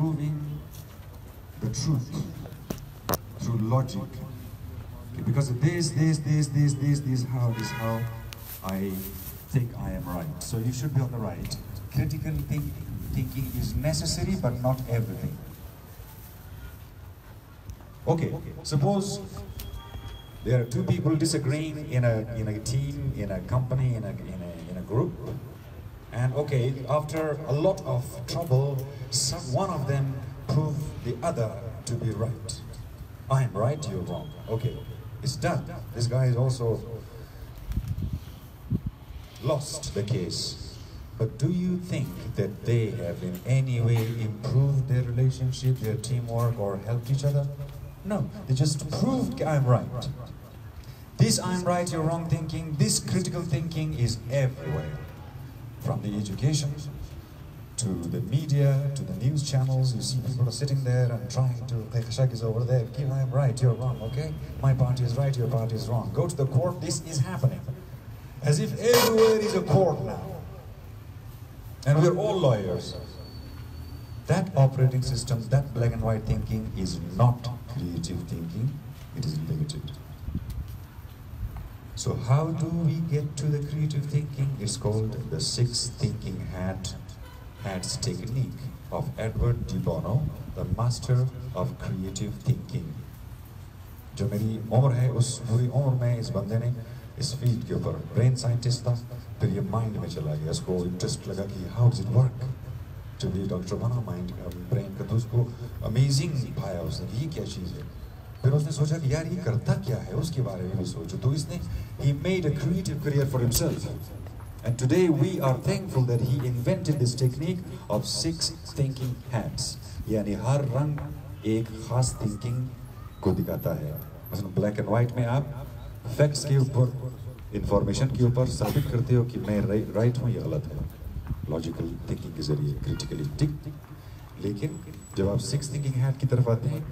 proving the truth through logic. Okay, because this, how I think I am right. So you should be on the right. Critical thinking is necessary, but not everything. Okay, suppose there are two people disagreeing in a team, in a company, in a group, and okay, after a lot of trouble, one of them proved the other to be right. I am right, you're wrong. Okay, it's done. This guy is also lost the case. But do you think that they have in any way improved their relationship, their teamwork, or helped each other? No, they just proved I'm right. This I'm right, you're wrong thinking, this critical thinking is everywhere. From the education, to the media, to the news channels, you see people are sitting there and trying to, Khashak is over there, I'm right, you're wrong, okay? My party is right, your party is wrong. Go to the court, this is happening. As if everywhere is a court now. And we're all lawyers. That operating system, that black and white thinking is not creative thinking, it is limited. So how do we get to the creative thinking? It's called the 6 thinking hats technique of Edward de Bono, the master of creative thinking. जो मेरी उम्र है, उस पूरी उम्र में इस बंदे ने इस फील्ड के ऊपर ब्रेन साइंटिस्ट था, फिर ये माइंड में चला गया, उसको इंटरेस्ट लगा कि how does it work to be doctor बना माइंड ब्रेन का, तो उसको अमेजिंग पाया उसने कि ये क्या चीज़ है। फिर उसने सोचा कि यार ये करता क्या है, उसके बारे में भी सोचो, तो इसने he made a creative career for himself. And today we are thankful that he invented this technique of 6 thinking hats. यानी हर रंग एक खास thinking को दिखाता है। मतलब ब्लैक एंड व्हाइट में आप फैक्ट्स के ऊपर, इंफॉर्मेशन के ऊपर साबित करते हो कि मैं राइट हूँ, ये गलत है, लॉजिकल थिंकिंग के जरिए, क्रिटिकली ठीक। लेकिन जब आप 6 थिंकिंग हैट की तरफ आते हैं,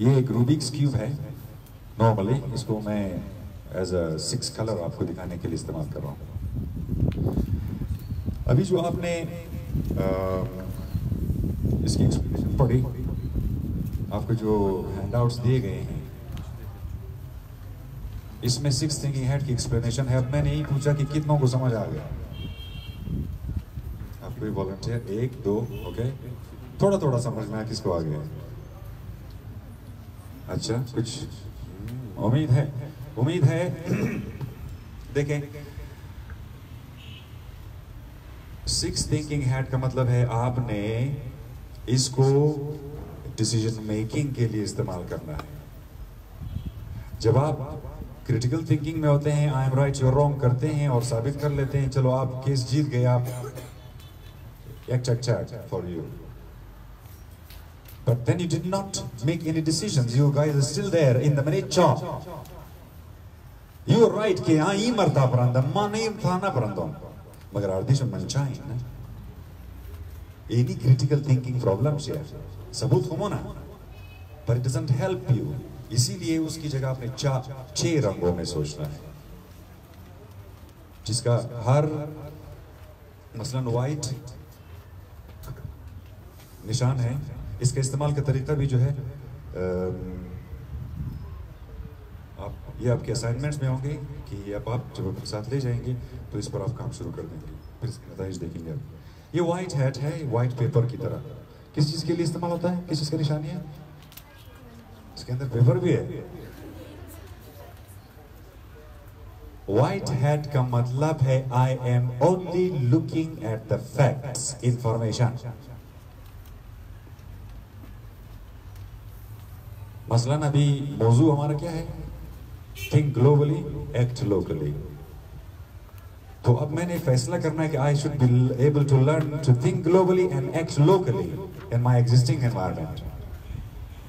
ये एक रूबिक्स क्यूब है। नॉर्मली इसको मैं एज अ 6 कलर आपको दिखाने के लिए इस्तेमाल कर रहा हूँ। अभी जो आपने इसकी एक्सप्लेनेशन पढ़ी, आपको जो हैंडआउट्स दिए गए हैं, इसमें 6 थिंकिंग हैट की एक्सप्लेनेशन है। अब मैंने ही पूछा कि कितनों को समझ आ गया। आप कोई वॉलंटियर, 1 2, ओके, थोड़ा थोड़ा समझना है किसको आ गया। अच्छा, कुछ उम्मीद है देखें, 6 थिंकिंग हैट का मतलब है आपने इसको डिसीजन मेकिंग के लिए इस्तेमाल करना है। जब आप क्रिटिकल थिंकिंग में होते हैं, I am right you are wrong करते हैं और साबित कर लेते हैं, चलो आप केस जीत गए, आप एक check for you. But then you did not make any decisions. You guys are still there in the minute chop. You are right कि हाँ ये मरता परंदा, माँ नहीं थाना परंदों, मगर आर्थिक मंचाएं ना। Any critical thinking problems here, सबूत हो ना, but it doesn't help you. इसीलिए उसकी जगह आपने 6 रंगों में सोचना है, जिसका हर मसलन व्हाइट निशान है। इसका इस्तेमाल का तरीका भी जो है, आप ये आपके असाइनमेंट्स में होंगे कि अब आप जब अपने साथ ले जाएंगे तो इस पर आप काम शुरू कर देंगे, फिर इसके नतीजे देखेंगे आप। ये व्हाइट हैट है, व्हाइट पेपर की तरह। किस चीज़ के लिए इस्तेमाल होता है, किस चीज़ का निशानी है? इसके अंदर पेपर भी है। व्हाइट हैट का मतलब है I am only looking at the facts, information. मसलन अभी मौजू हमारा क्या है? Think globally, act locally. तो अब मैंने फैसला करना है कि I should be able to learn to think globally and act locally in my existing environment.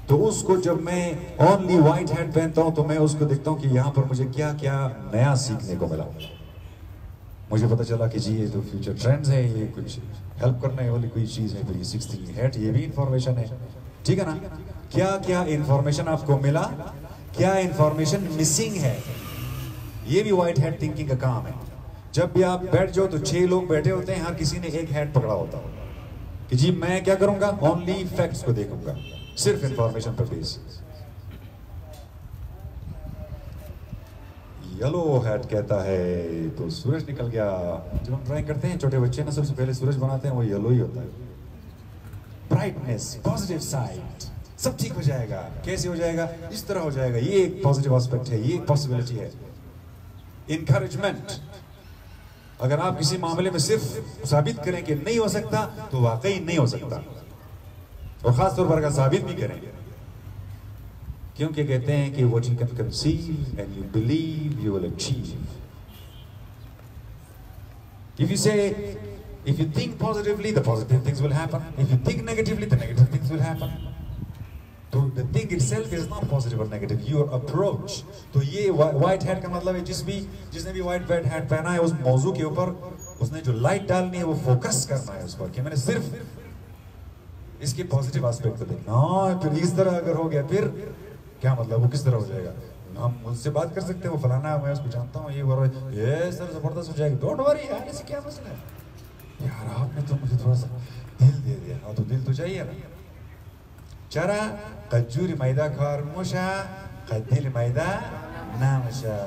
तो उसको जब मैं ओनली व्हाइट हैट पहनता हूं तो मैं उसको देखता हूं कि यहाँ पर मुझे क्या क्या नया सीखने को मिला। मुझे पता चला कि जी ये तो फ्यूचर ट्रेंड्स है, ये कुछ हेल्प करने वाली कोई चीज है, फिर ये 6 थिंकिंग हैट, ये भी इंफॉर्मेशन है, ठीक है ना? क्या क्या इंफॉर्मेशन आपको मिला, क्या इंफॉर्मेशन मिसिंग है, ये भी व्हाइट हैट थिंकिंग का काम है। जब भी आप बैठ जाओ तो 6 लोग बैठे होते हैं, हर किसी ने एक हैट पकड़ा होता है कि जी मैं क्या करूंगा, ओनली फैक्ट्स को देखूंगा, सिर्फ इंफॉर्मेशन पर बेस। येलो हैट कहता है तो सूरज निकल गया। जब हम ड्राइंग करते हैं छोटे बच्चे ना, सबसे पहले सूरज बनाते हैं, वो येलो ही होता है। ब्राइटनेस, पॉजिटिव साइड, सब ठीक हो जाएगा। कैसे हो जाएगा? इस तरह हो जाएगा। ये एक पॉजिटिव एस्पेक्ट है, ये एक पॉसिबिलिटी है। इनकरेजमेंट, अगर आप किसी मामले में सिर्फ साबित करें कि नहीं हो सकता तो वाकई नहीं हो सकता, और खास तौर पर अगर साबित भी करें, क्योंकि कहते हैं कि what you can conceive and you believe you will achieve. If you say, if you think positively, the positive things will happen. If you think negatively, the negative things will happen. तो the thing itself is not positive or negative. Your approach. तो ये white hat का मतलब है जिसने भी white hat पहना है, उस मौजू के ऊपर उसने जो लाइट डालनी है वो फोकस करना है उस पर, कि मैंने सिर्फ इसके पॉजिटिव एस्पेक्ट को देखना। फिर इस तरह अगर हो गया फिर क्या मतलब, वो किस तरह हो जाएगा? हम मुझसे बात कर सकते हैं, वो फलाना मैं उसको जानता हूँ, ये सर जबरदस्त हो जाएगी। डोंट वरी यार, ऐसे क्या मसला है यार, आपने तो मुझे थोड़ा सा दिल दे दिया। हाँ तो दिल तो चाहिए ना। चरा कजूरी मैदा खार मुशा कदिल मैदा नामशा।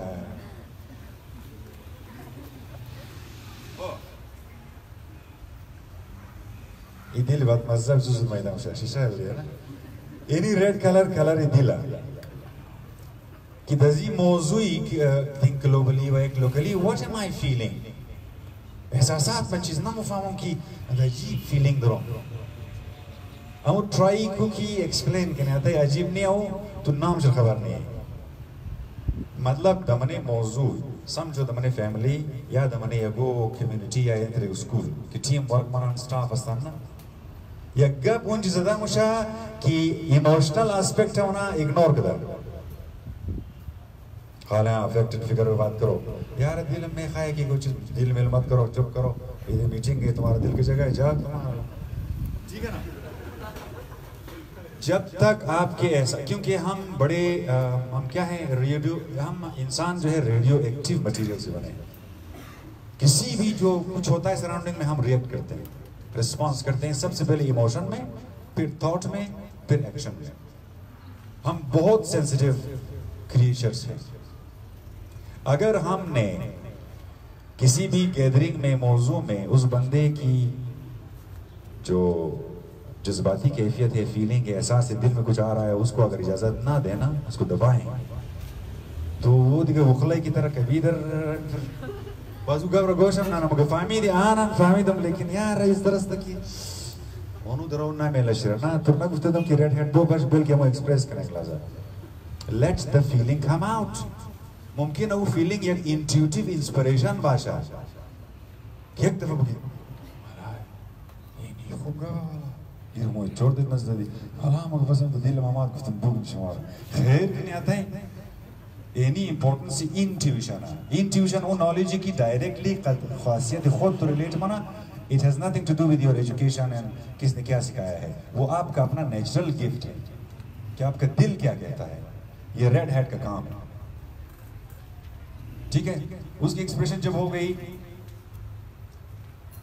ये दिल बात मज़ा जुज़ मैदा मुशा शीशा है ना। Any red color idila. कि दजी मौजूई think globally व एक locally. What am I feeling? एहसासात में चीज़ ना मुफ़ाहम की अजीब feeling दरो। हम try को की explain करने आते हैं, अजीब नहीं आओ तो नाम जो खबर नहीं है। मतलब दमने मौजू समझो, दमने family या दमने एगो community या एक school कि team work मनान staff अस्ताना या गप उन चीज़ों मुशा कि इमोशनल एस्पेक्ट है उन्हें इग्नोर कर दो। खाला अफेक्टेड फिगर में बात करो यार, दिल में खाए कि कुछ दिल में मत करो, चुप करो, ये मीटिंग है, तुम्हारा दिल की जगह है, जा तुम्हारा, ठीक है ना। जब तक आपके ऐसा, क्योंकि हम बड़े हम क्या हैं, रेडियो, हम इंसान जो है रेडियो एक्टिव मटीरियल से बने। किसी भी जो कुछ होता है सराउंडिंग में हम रिएक्ट करते हैं, रिस्पॉन्स करते हैं, सबसे पहले इमोशन में, फिर थॉट में, फिर एक्शन में। हम बहुत सेंसिटिव क्रिएचर्स हैं। अगर हमने किसी भी गैदरिंग में, मौजू में उस बंदे की जो जज्बाती कैफियत है, फीलिंग है, एहसास है, दिल में कुछ आ रहा है, उसको अगर इजाज़त ना देना, उसको दबाएं, तो वो दिखे वखलाई की तरह कभी इधर बाजू गवर गोशम ना नमक फामी दी आना फामी दम, लेकिन यार इस तरह से कि ओनु दरो ना मेला शिरा ना तो ना कुछ दम की रेड हेड दो बस बिल के हम एक्सप्रेस करने के लाजा। Let's the feeling come out. मुमकिन है वो फीलिंग एक इंट्यूटिव इंस्पिरेशन भाषा कि एक दफा बुकी ये नहीं होगा ये मुझे छोड़ देना ज़रूरी हाँ मगर पसंद तो दिल मामा कुछ तुम बुक शुमार खैर नहीं आता है। Any importance intuition. Intuition वो knowledge की directly खासियत खुद तो relate माना, it has nothing to do with your education and किसने क्या सिखाया है, वो आपका अपना natural gift है कि आपका दिल क्या कहता है। ये रेड हैट का काम है, ठीक है। उसकी एक्सप्रेशन जब हो गई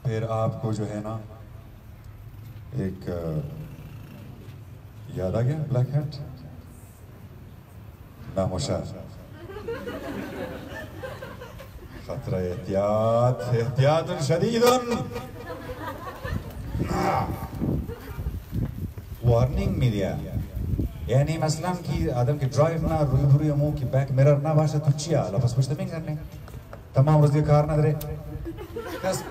फिर आपको जो है ना एक याद आ गया, ब्लैक हैट नामोशा खतरा, एहतियात एहतियातुन शदीदुन, वार्निंग में दिया। यानी मसलन की आदम की ड्राइव ना रूबरू मुंह की बैक मिरर ना भाषा तुच्छिया लफस पुछते नहीं करने तमाम रोज के कार ना दरे कस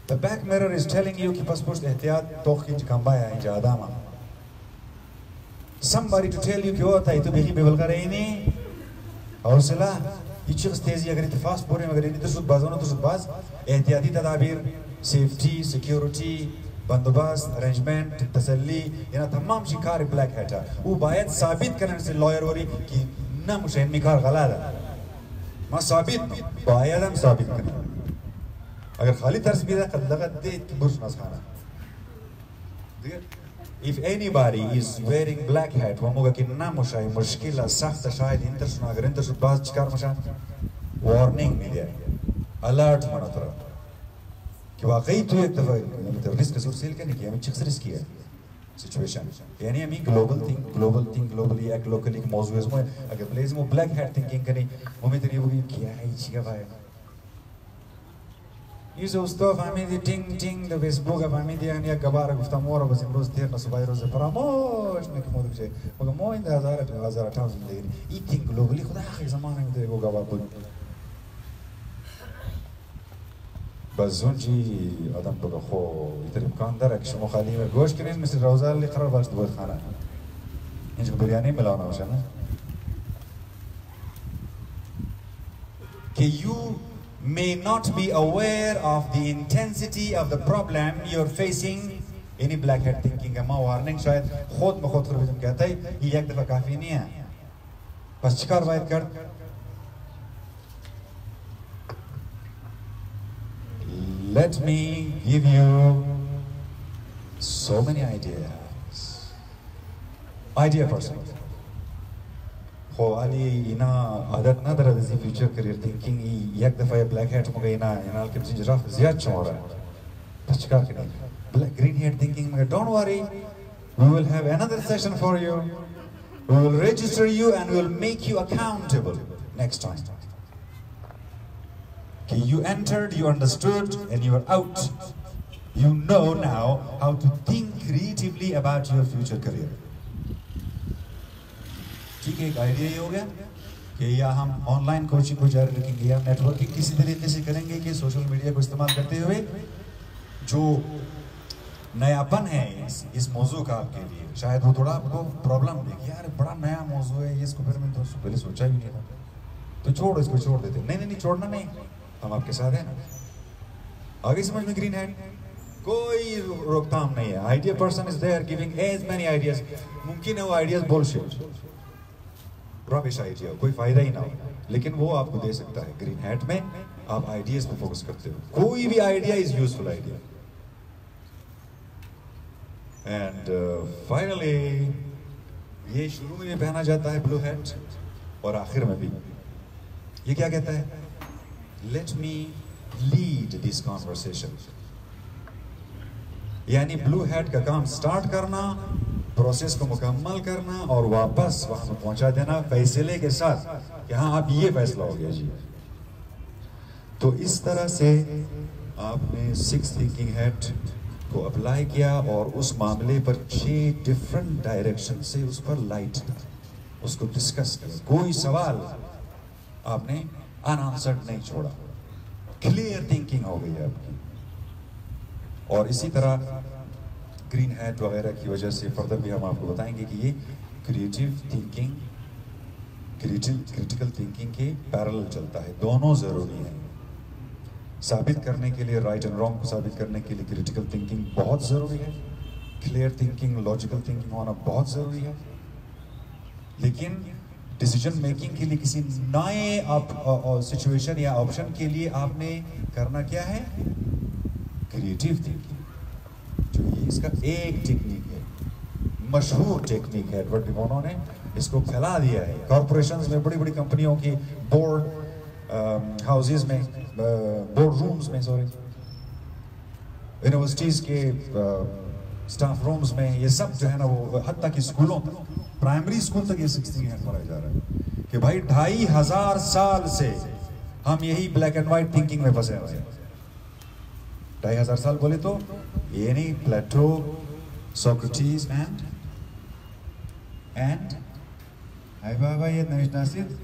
The back mirror is telling you कि बस पुछ एहतियात तो खींच कंबाया है ज़्यादा मा somebody to tell you कि होता है तो बेही बेवल कर रही नहीं और सिला ये चीज़ तेज़ी अगर इत्तेफाक पूरे मगर इन्हीं तो सुध बाज़ों तो सुध बाज़ एहतियाती तदाबीर, सेफ्टी, सिक्योरिटी, बंदोबस्त, अरेंजमेंट, तसल्ली, ये ना तमाम शिकार ब्लैक हैट है। वो बायत साबित करने से लॉयर वाली कि ना मुझे निकार गलत है, मैं साबित बायत हम साबित करने। अगर खाली तरस भी है कल लगा दे बुश ना खाना, ठीक है? If anybody is wearing black hat, wamuga kinna mushay mushkila sakhta shayad intershuna agar intershut baz chikar musha warning media alert manatra कि वाकई तो एक दफा मतलब रिस्क जरूर सेल करने की हमें चिक्स रिस्क है सिचुएशन यानी हमें ग्लोबल थिंक ग्लोबली एक लोकली मौजूद है अगर प्लेस में ब्लैक हैट थिंकिंग करें वो में तेरी वो क्या है चीज़ भाई इस उस्तो फैमिली दी टिंग द फेसबुक फैमिली दी यानी गबार गुफ्ता मोर बस रोज तेर न सुबह रोज परामोश ने के मोदक से मगर मो इन 2018 जिंदगी ई थिंक ग्लोबली खुदा के ज़माने में तेरे को गबार बोल बज़ुंजी आदम बगखो इधर इम्कान दर है कि शमो खाली में गोश्त करें मिस्टर रोज़ाल ले खराब बात बहुत खाना है इनको बिरयानी मिलाना होता है ना कि you may not be aware of the intensity of the problem you're facing any black hat thinking है माँ warning शायद खुद में खुद खरीदने कहता है ये एक दफा काफी नहीं है बस चिकार वाइट कर Let me give you so many ideas. Idea person. हो आली इना आदत ना दरा दिसी future career thinking एक दफा black hat मुझे इना के बीच जराफ ज़्यादा चौड़ा है. पचकार के नहीं. Black green hat thinking में don't worry, we will have another session for you. We will register you and we will make you accountable next time. You entered, you understood, and you are out. You know now how to think creatively about your future career. ठीक है, एक idea ये हो गया कि या हम online coaching को जारी रखेंगे या नेटवर्किंग किसी तरीके से करेंगे कि सोशल मीडिया को इस्तेमाल करते हुए जो नयापन है इस मौजू का आपके लिए शायद वो थोड़ा आपको प्रॉब्लम देगी यार बड़ा नया मौजू है इसको फिर मैंने तो पहले सोचा भी नहीं था तो छोड़ो इसको छोड़ देते नहीं छोड़ना नहीं हम आपके साथ हैं आगे समझ में ग्रीन हैट कोई रोकथाम नहीं है idea person is there giving as many ideas मुमकिन है वो आइडियाज बुलशिट रबिश आइडिया कोई फायदा ही ना हो लेकिन वो आपको दे सकता है ग्रीन हैट में आप आइडियाज पे फोकस करते हो कोई भी idea is useful idea and finally ये शुरू में पहना जाता है ब्लू हैट और आखिर में भी ये क्या कहता है Let me lead this conversation. यानी ब्लू हैट का काम स्टार्ट करना, प्रोसेस को मुकम्मल करना और वापस वहां पर पहुंचा देना फैसले के साथ कि हाँ आप ये फैसला हो गया जी। तो इस तरह से आपने सिक्स थिंकिंग हैट को अप्लाई किया और उस मामले पर 6 डिफरेंट डायरेक्शन से उस पर लाइट उसको डिस्कस किया कोई सवाल आपने अनआंसर्ड नहीं छोड़ा क्लियर थिंकिंग हो गई है आपकी और इसी तरह ग्रीन हैट वगैरह की वजह से फर्दर भी हम आपको बताएंगे कि ये क्रिटिकल थिंकिंग के पैरेलल चलता है दोनों जरूरी हैं साबित करने के लिए राइट एंड रॉन्ग को साबित करने के लिए क्रिटिकल थिंकिंग बहुत जरूरी है क्लियर थिंकिंग लॉजिकल थिंकिंग होना बहुत जरूरी है लेकिन डिसीजन मेकिंग के लिए किसी नए सिचुएशन या ऑप्शन के लिए आपने करना क्या है क्रिएटिव थिंकिंग जो ये इसका एक टेक्निक है मशहूर टेक्निक है एडवर्ड डी बोनो ने इसको फैला दिया है कॉर्पोरेशंस में बड़ी बड़ी कंपनियों की बोर्ड हाउसेस में बोर्ड रूम्स में सॉरी यूनिवर्सिटीज के स्टाफ रूम्स में ये सब जो है ना वो हद तक स्कूलों प्राइमरी स्कूल तक ये 16 हैट पढ़ाया जा रहा है कि भाई 2500 साल से हम यही ब्लैक एंड व्हाइट थिंकिंग में फंसे हुए हैं 2500 साल बोले तो ये नहीं प्लेटो सोक्रेटिस एंड हाय बाबा ये नविशनासिद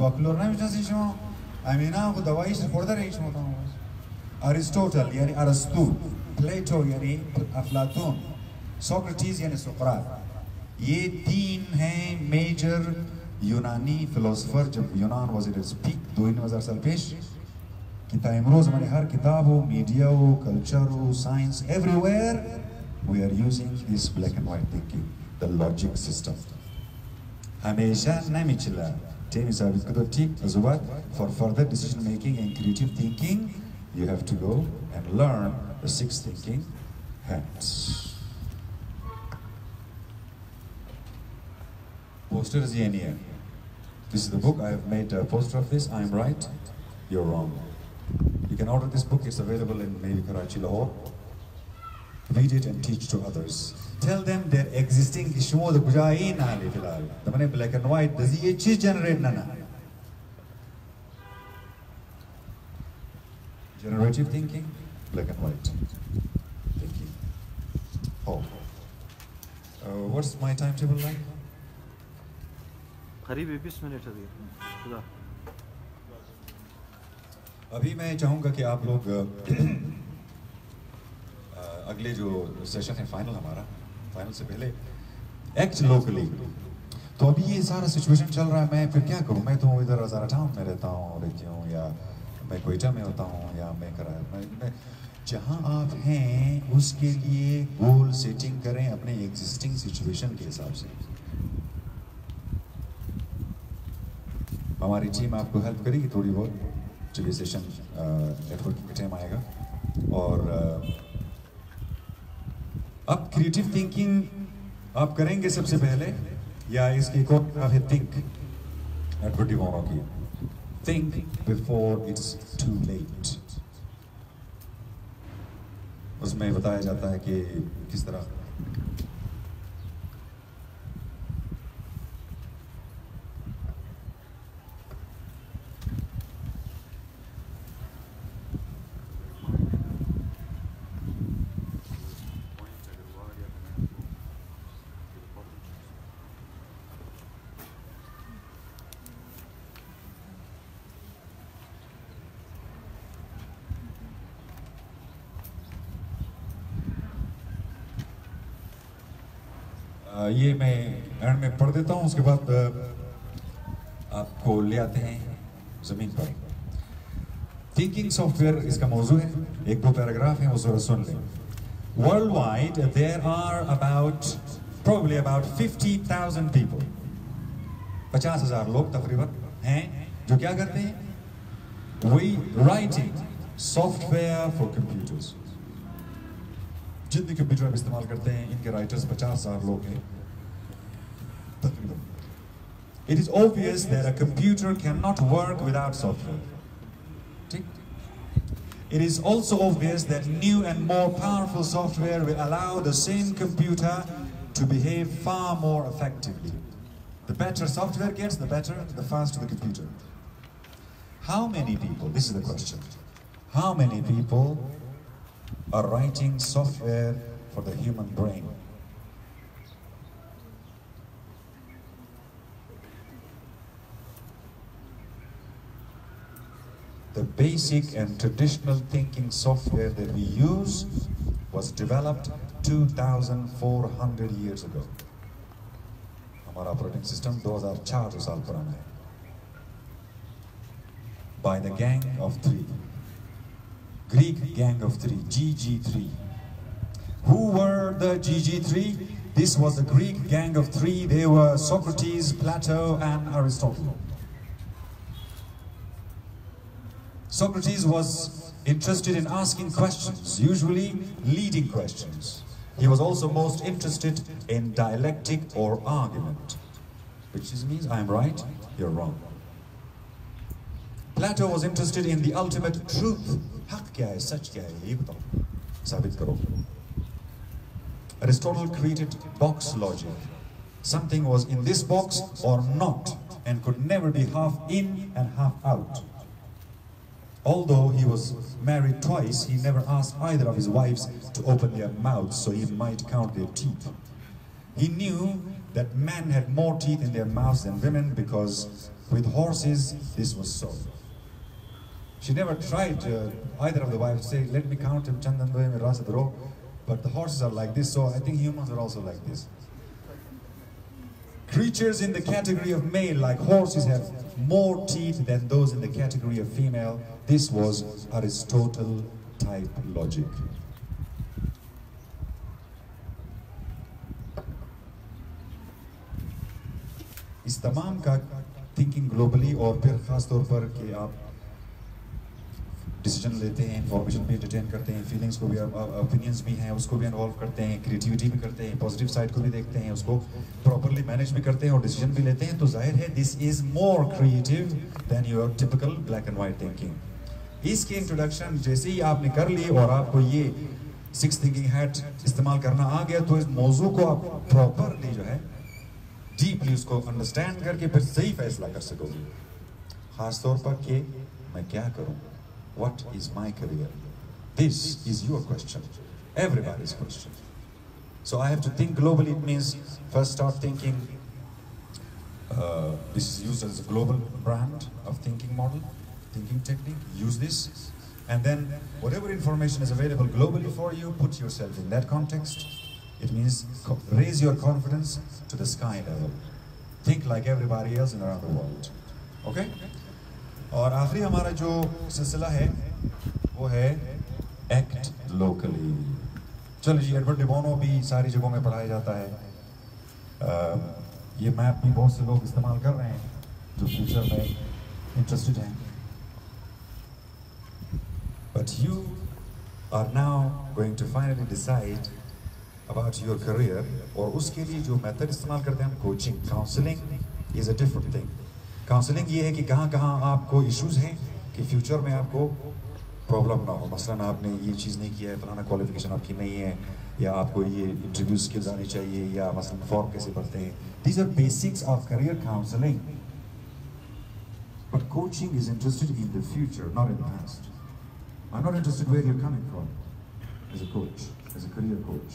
बकलोर नविशनासिद शो आमीना को दवाई से पढ़ता रही शो तो अरिस्टोटल यानी अरस्तु प्लेटो यानी अफलातून सोक्रेटिस यानी सुकरात ये 3 हैं मेजर यूनानी फिलोसोफर जब यूनान वाज एट इट्स पीक 2000 साल पेश किताब इमरोज हमारे हर किताब हो मीडिया हो कल्चर हो science everywhere we are using this black and white thinking the logic system हमेशा नहीं चला टेमी साबित करो ठीक जुबान for further decision making and creative thinking you have to go and learn the 6 thinking hats poster is ये नहीं है. This is the book. I have made a poster of this. I am right. You're wrong. You can order this book. It's available in maybe Karachi, Lahore. Read it and teach to others. Tell them their existing issue the kujai na le filal. The money black and white. Does ye cheese generate na? Generative thinking, black and white thinking. Oh. What's my timetable like? करीब 20 minute अभी खुदा. अभी मैं चाहूँगा कि आप लोग अगले जो सेशन है फाइनल हमारा, फाइनल से पहले एक्ट लोकली. तो अभी ये सारा सिचुएशन चल रहा है, मैं फिर क्या करूँ? मैं तो इधर हज़ारा टाउन में रहती हूँ या मैं कोयटा में होता हूँ या मैं मैं जहाँ आप हैं उसके लिए गोल सेटिंग करें अपने एग्जिस्टिंग सिचुएशन के हिसाब से. हमारी टीम आपको हेल्प करेगी थोड़ी बहुत जब ये सेशन नेटवर्किंग का टाइम आएगा. और अब क्रिएटिव थिंकिंग आप करेंगे सबसे पहले या इसकी कोई थिंक एडवर्ड डी बोनो की Think before it's too late. उसमें बताया जाता है कि किस तरह ये मैं एंड में पढ़ देता हूँ, उसके बाद आपको ले आते हैं जमीन पर. थिंकिंग सॉफ्टवेयर इसका मौजू है, एक दो पैराग्राफ है वो जरा सुन लें. World wide there are probably about 50,000 people, 50,000 लोग तकरीबन हैं जो क्या करते हैं? We writing software for computers. जितने कंप्यूटर आप इस्तेमाल करते हैं इनके राइटर्स 50,000 लोग हैं तकरीबन. It is obvious that a computer cannot work without software. ठीक? It is also obvious that new and more powerful software will allow the same computer to behave far more effectively. The better software gets, the better, the faster the computer. How many people, this is the question, how many people are writing software for the human brain? The basic and traditional thinking software that we use was developed 2,400 years ago. हमारा operating system 2,400 साल पुराना है. By the Gang of Three, Greek Gang of Three, GG3. Who were the GG3? This was the Greek Gang of Three. They were Socrates, Plato, and Aristotle. Socrates was interested in asking questions, usually leading questions. He was also most interested in dialectic or argument, which means I am right, you're wrong. Plato was interested in the ultimate truth. Haq kya hai, sach kya hai, ye batao, sabit karo. Aristotle created box logic. Something was in this box or not, and could never be half in and half out. Although he was married twice, he never asked either of his wives to open their mouths so he might count their teeth. He knew that men had more teeth in their mouths than women because with horses this was so. She never tried either of the wives to say, let me count him, Chandan Doye Rasa Dro, but the horses are like this, so I think humans are also like this. Creatures in the category of male, like horses, have more teeth than those in the category of female. This was Aristotle type logic. इस तमाम का thinking globally और फिर खास तौर पर कि आप डिसीजन लेते हैं, इंफॉर्मेशन भी एंटरटेन करते हैं, फीलिंग्स को भी, ओपिनियंस भी हैं उसको भी इन्वॉल्व करते हैं, क्रिएटिविटी भी करते हैं, पॉजिटिव साइड को भी देखते हैं, उसको प्रॉपरली मैनेज भी करते हैं और डिसीजन भी लेते हैं, तो जाहिर है this is more creative than your typical black and white thinking. इसकी इंट्रोडक्शन जैसे ही आपने कर ली और आपको ये 6 थिंकिंग हैट इस्तेमाल करना आ गया, तो इस मौजू को आप प्रॉपरली जो है डीपली उसको अंडरस्टैंड करके फिर सही फैसला कर सकोगे। खास तौर पर कि मैं क्या करूं, what is my career? This is your question, everybody's question. So I have to think globally. It means first start thinking, this is used as a global brand of thinking model, thinking technique, use this, and then whatever information is available globally for you, put yourself in that context. It means raise your confidence to the sky level. Think like everybody else in around the world. Okay? और आखिरी हमारा जो सिलसिला है वो है act locally. चलो जी, Edward de Bono भी सारी जगहों में पढ़ाया जाता है। ये मैप भी बहुत से लोग इस्तेमाल कर रहे हैं जो फ्यूचर में इंटरेस्टेड हैं। But you are now going to finally decide about your career, और उसके लिए जो मेथड इस्तेमाल करते हैं हम, coaching, counselling is a different thing. Counselling ये है कि कहाँ कहाँ आपको इश्यूज हैं कि फ्यूचर में आपको प्रॉब्लम ना हो। मसलन आपने ये चीज़ नहीं किया है, फलाना क्वालिफिकेशन आपकी नहीं है, या आपको ये इंटरव्यू स्किल्स आनी चाहिए, या मसलन फॉर्म कैसे भरते हैं। These are basics of career counselling. But coaching is interested in the future, not in the past. I am not interested where you are coming from as a coach, as a career coach.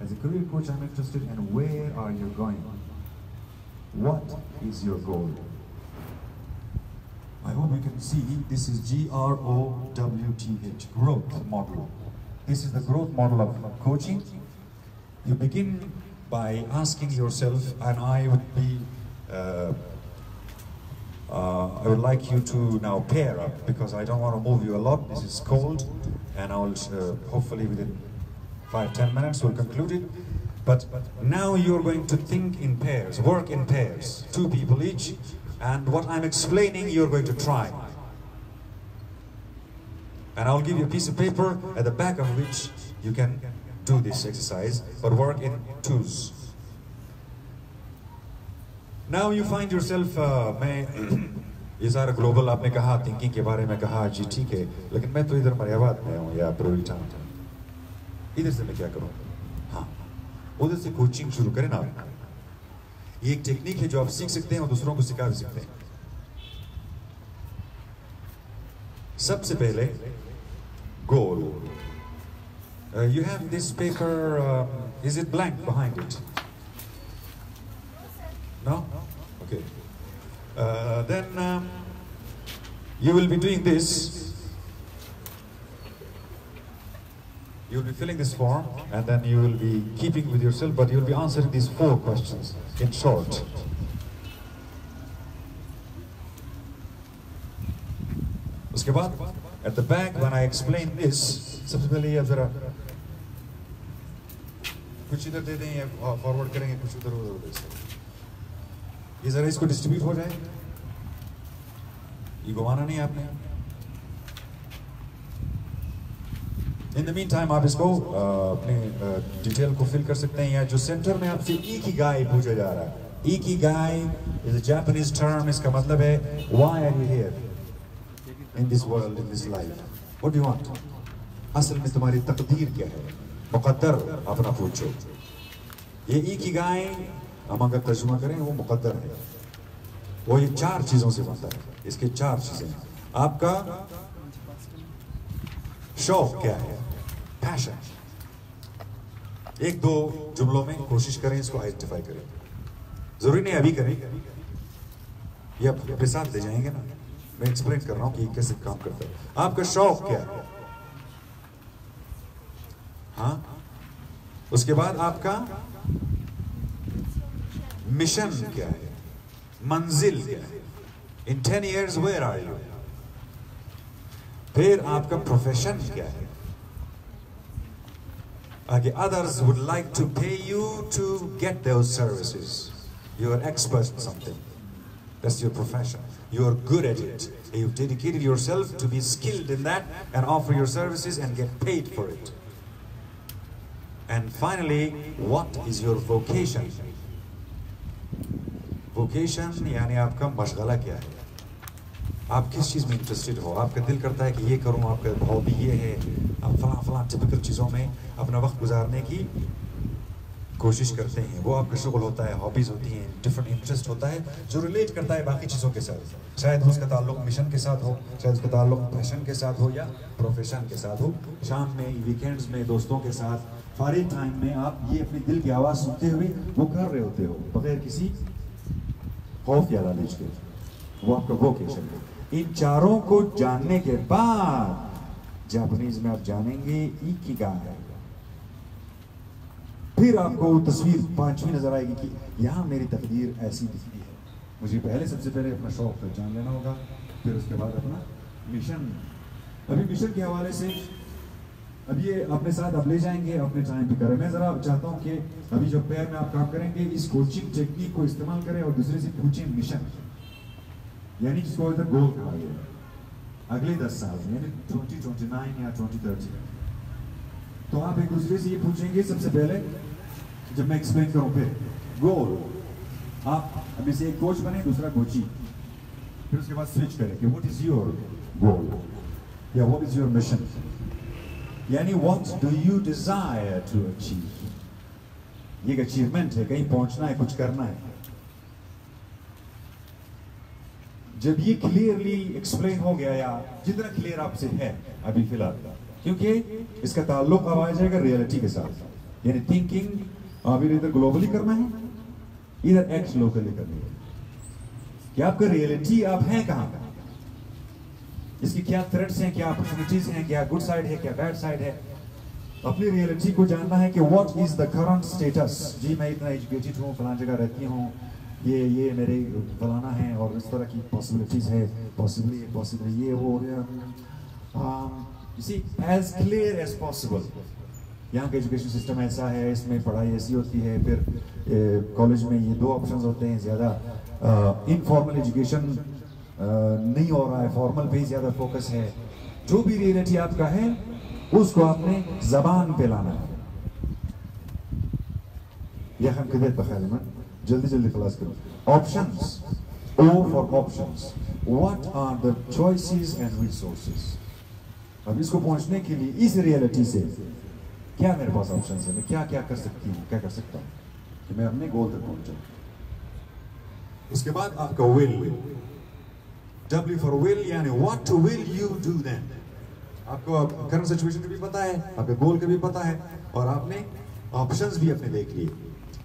As a career coach, I'm interested in where are you going? What is your goal? I hope you can see this is GROWTH, growth model. This is the growth model of coaching. You begin by asking yourself, and I would like you to now pair up, because I don't want to move you a lot. This is cold, and I will hopefully within 5-10 minutes we'll conclude it. But now you're going to think in pairs, work in pairs, 2 people each, and what I'm explaining you're going to try. And I'll give you a piece of paper at the back of which you can do this exercise, but work in 2s. Now you find yourself, मैं ये सारा global आपने कहा, thinking के बारे में कहा, जी ठीक है, लेकिन मैं तो इधर मरियाबाद में हूँ या प्रोली टाउन, इधर से मैं क्या करूँ? हाँ, उधर से कोचिंग शुरू करें ना। ये एक टेक्निक है जो आप सीख सकते हैं और दूसरों को सिखा भी सकते हैं। सबसे पहले गोल। You have this paper, is it blank behind it? No? Okay. Then you will be doing this. You'll be filling this form, and then you will be keeping with yourself, but you'll be answering these 4 questions in short. उसके बाद, at the back, when I explain this, सबसे पहले ये जरा कुछ इधर दे दें या फॉरवर्ड करेंगे, कुछ उधर दे दें। ये जरा इसको डिस्ट्रीब्यूट हो जाए, ये घुमाना नहीं आपने। इन द मीन टाइम आप इसको अपने डिटेल को फिल कर सकते हैं, या जो सेंटर में आपसे इकिगाई पूछा जा रहा है। Ikigai is a Japanese term, इसका मतलब है why are you here in this world, in this life, what do you want. असल में तुम्हारी तकदीर क्या है, मुकद्दर अपना पूछो। ये इकिगाई हम अगर तर्जुमा करें वो मुकद्दर है, वो ये 4 चीजों से बनता है। इसके 4 चीजें, आपका शौक क्या है, पैशन। 1-2 जुमलों में कोशिश करें इसको आइडेंटिफाई करें, जरूरी नहीं अभी करें, ये अपने साथ ले जाएंगे ना। मैं एक्सप्लेन कर रहा हूं कि कैसे काम करता है। आपका शौक क्या है, हाँ। उसके बाद आपका मिशन क्या है, मंजिल क्या है, इन 10 years वेयर आर यू। फिर आपका प्रोफेशन क्या है, आगे others would like to pay you to get those services, you are expert in something, that's your profession। You are good at it. You've dedicated yourself to be skilled in that and offer your services and get paid for it. And finally, what is your vocation? Vocation यानी आपका मशगला क्या है? आप किस चीज़ में interested हो? आपका दिल करता है कि ये करूँ, आपका हॉबी ये है, आप फलां टिपिकल चीज़ों में अपना वक्त गुजारने की कोशिश करते हैं। वो आपका शुगल होता है, हॉबीज़ होती हैं, डिफरेंट इंटरेस्ट होता है जो रिलेट करता है बाकी चीज़ों के साथ। शायद उसका ताल्लुक मिशन के साथ हो, शायद उसका ताल्लुक पैशन के साथ हो या प्रोफेशन के साथ हो। शाम में, वीकेंड्स में, दोस्तों के साथ, फारिग टाइम में आप ये अपनी दिल की आवाज़ सुनते हुए वो कर रहे होते हो बगैर किसी खौफ या लालच के। वो आपका वोकेशन है। इन चारों को जानने के बाद जापानीज में आप जानेंगे इकिगाई। फिर आपको तस्वीर पांचवी नजर आएगी कि यहाँ मेरी तकदीर ऐसी दिखती है। मुझे पहले सबसे पहले अपना शौक पहचान लेना होगा, फिर उसके बाद अपना मिशन। अभी मिशन के हवाले से अब ये अपने साथ अब ले जाएंगे, अपने टाइम पे करें। मैं जरा चाहता हूँ कि अभी जो पैर में आप काम करेंगे इस कोचिंग टेक्निक को इस्तेमाल करें और दूसरे से पूछें मिशन, यानी जिसको इधर गोल कहा गया है अगले 10 साल में, यानी 2029 या 2030। तो आप एक दूसरे से ये पूछेंगे सबसे पहले, जब मैं एक्सप्लेन करूं फिर गोल, आप अभी से एक कोच बने, दूसरा कोची, फिर उसके बाद स्विच करें कि व्हाट इज योर गोल या व्हाट इज योर मिशन, यानी what do you desire to achieve. ये एक अचीवमेंट है, कहीं पहुंचना है, कुछ करना है। जब ये क्लियरली एक्सप्लेन हो गया, या जितना क्लियर आपसे है अभी फिलहाल, क्योंकि इसका ताल्लुक अब आ जाएगा रियलिटी के साथ, यानी थिंकिंग अभी इधर ग्लोबली करना है, इधर एक्ट लोकली करनी है कि आपका रियलिटी आप हैं कहां का, इसकी क्या थ्रेट्स हैं, क्या अपॉर्चुनिटीज हैं, क्या गुड साइड है, क्या बैड साइड है। अपनी रियलिटी को जानना है कि what is the current status. जी मैं इतना एजुकेटेड हूँ, फलां जगह रहती हूँ, ये मेरे फलाना है और इस तरह की पॉसिबिलिटीज है, पॉसिबली ये हो गया। इसी एज क्लियर एज पॉसिबल। यहाँ का एजुकेशन सिस्टम ऐसा है, इसमें पढ़ाई ऐसी होती है, फिर कॉलेज में ये 2 ऑप्शंस होते हैं, ज़्यादा इनफॉर्मल एजुकेशन नहीं हो रहा है, फॉर्मल पे ज़्यादा फोकस है। जो भी रियलिटी आपका है उसको आपने जबान पे लाना है। यह हम किधर बखाल में जल्दी क्लास करो। Options, O for options. What are the choices and resources? अब इसको पहुंचने के लिए इस रियलिटी से क्या मेरे पास ऑप्शंस है, मैं क्या क्या कर सकती हूँ, क्या कर सकता हूँ कि मैं अपने गोल तक पहुंच जाऊँ। उसके बाद आपका विल, W for will, यानी what will you do then। आपको करंट सिचुएशन का भी पता है, आपके गोल का भी पता है, और आपने ऑप्शंस भी अपने देख लिए।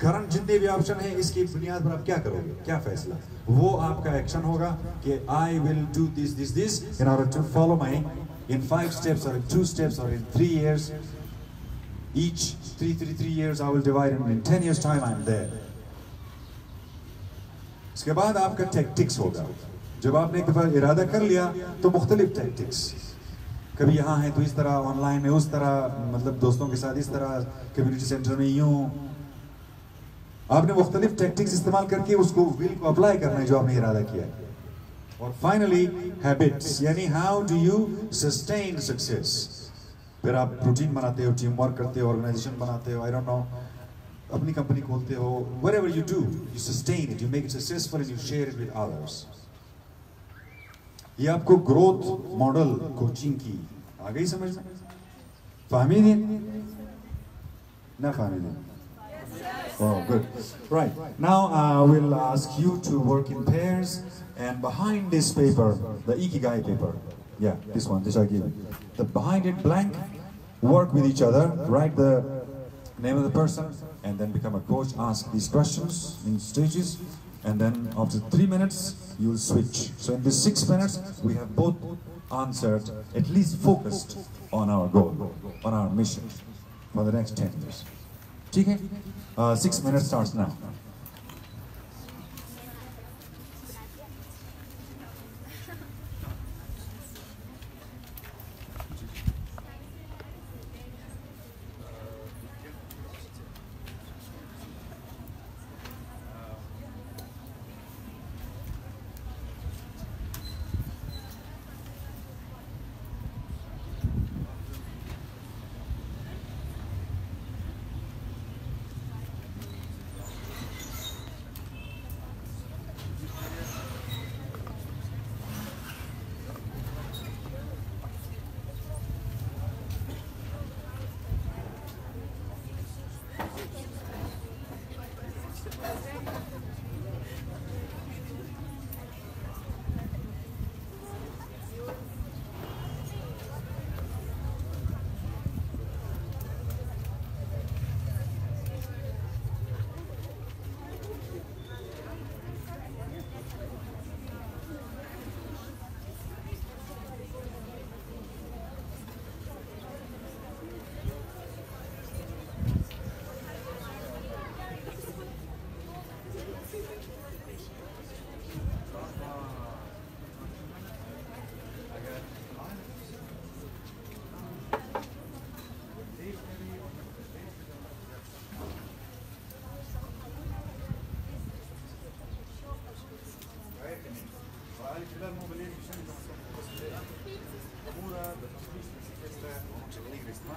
करंट जितने भी ऑप्शन है इसकी बुनियाद पर आप क्या करोगे, क्या फैसला, वो आपका एक्शन होगा कि I will do this in order to follow my in 5 steps or in 2 steps or in 3 years. Each 3 years I will divide and in 10 years time I am there. इसके बाद आपका टैक्टिक्स होगा। जब आपने एक दफा इरादा कर लिया तो मुख्तलिफ टैक्टिक्स, कभी यहाँ है तो इस तरह, ऑनलाइन में उस तरह, मतलब दोस्तों के साथ इस तरह, कम्युनिटी सेंटर में यूं। आपने मुख्तलिफ टैक्टिक्स इस्तेमाल करके उसको विल को अप्लाई करना है जो आपने इरादा किया। और फाइनली हैबिट्स, यानी how do you sustain success. फिर आप रूटीन बनाते हो, टीम वर्क करते हो, ऑर्गेनाइजेशन बनाते हो, आई डोंट नो, अपनी कंपनी खोलते हो, whatever you do, you sustain it, you make it successful and you share it with others. ये आपको ग्रोथ मॉडल कोचिंग की आ गई समझ में? फाहमी नहीं? ना फाहमी नहीं? Oh, good. Right. Now we'll ask you to work in pairs, and behind this paper, the Ikigai paper, yeah, this one, this I give you. The behind it blank, work with each other, write the name of the person, and then become a coach. Ask these questions in stages, and then after 3 minutes, you'll switch. So in these 6 minutes, we have both answered, at least focused on our goal, on our mission for the next 10 years. Okay? 6 minutes starts now. चलने की रिश्ता